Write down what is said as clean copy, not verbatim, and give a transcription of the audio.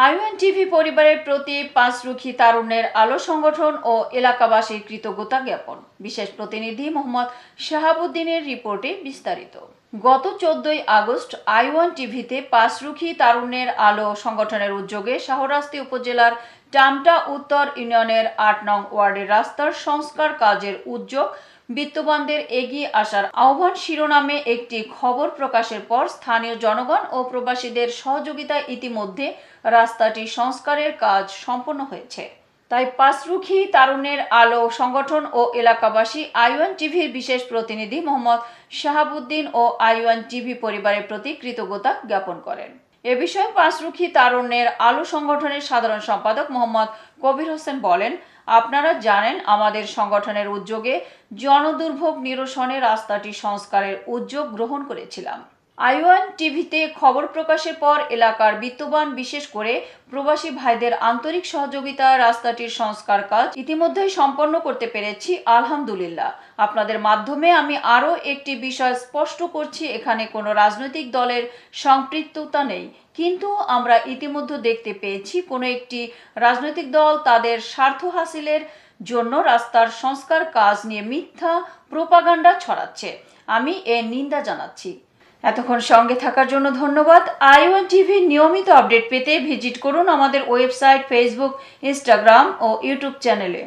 আইওয়ান TV পরিবারের প্রতি পাঁচরুখী তারুণ্যের আলো সংগঠন ও এলাকাবাসীর কৃতজ্ঞতা জ্ঞাপন। বিশেষ প্রতিনিধি মোহাম্মদ শাহাবুদ্দিনের রিপোর্টে বিস্তারিত। গত 14 আগস্ট আইওয়ান টিভিতে পাঁচরুখী তারুণ্যের আলো সংগঠনের উদ্যোগে শাহরাস্তি উপজেলার টামটা উত্তর ইউনিয়নের 8 নং ওয়ার্ডের রাস্তার সংস্কার কাজের উদ্যোগ বিত্তবানদের এগিয়ে আসার আহ্বান শিরোনামে একটি খবর প্রকাশের পর স্থানীয় জনগণ ও প্রবাসীদের সহযোগিতায় ইতিমধ্যে রাস্তাটি সংস্কারের কাজ সম্পন্ন হয়েছে। তাই পাঁচরুখী তারুণ্যের আলো সংগঠন ও এলাকাবাসী আইওয়ান টিভির বিশেষ প্রতিনিধি মোহাম্মদ শাহাবুদ্দিন ও আইওয়ান টিভি পরিবারের প্রতি কৃতজ্ঞতা জ্ঞাপন করেন। এ বিষয়ে পাঁচরুখী তারুণ্যের আলো সংগঠনের সাধারণ সম্পাদক মোহাম্মদ কবির হোসেন বলেন, আপনারা জানেন আমাদের সংগঠনের উদ্যোগে জনদুর্ভোগ নিরসনে রাস্তাটি সংস্কারের উদ্যোগ গ্রহণ করেছিলাম। আইওয়ান টিভিতে খবর প্রকাশের পর এলাকার বিত্তবান বিশেষ করে প্রবাসী ভাইদের আন্তরিক সহযোগিতা রাস্তাটির সংস্কার কাজ ইতিমধ্যেই সম্পন্ন করতে পেরেছি, আলহামদুলিল্লাহ। আপনাদের মাধ্যমে আমি আরও একটি বিষয় স্পষ্ট করছি, এখানে কোনো রাজনৈতিক দলের সম্পৃক্ততা নেই, কিন্তু আমরা ইতিমধ্যে দেখতে পেয়েছি কোনো একটি রাজনৈতিক দল তাদের স্বার্থ হাসিলের জন্য রাস্তার সংস্কার কাজ নিয়ে মিথ্যা প্রোপাগান্ডা ছড়াচ্ছে। আমি এর নিন্দা জানাচ্ছি। এতক্ষণ সঙ্গে থাকার জন্য ধন্যবাদ। আইওয়ান টিভির নিয়মিত আপডেট পেতে ভিজিট করুন আমাদের ওয়েবসাইট, ফেসবুক, ইনস্টাগ্রাম ও ইউটিউব চ্যানেলে।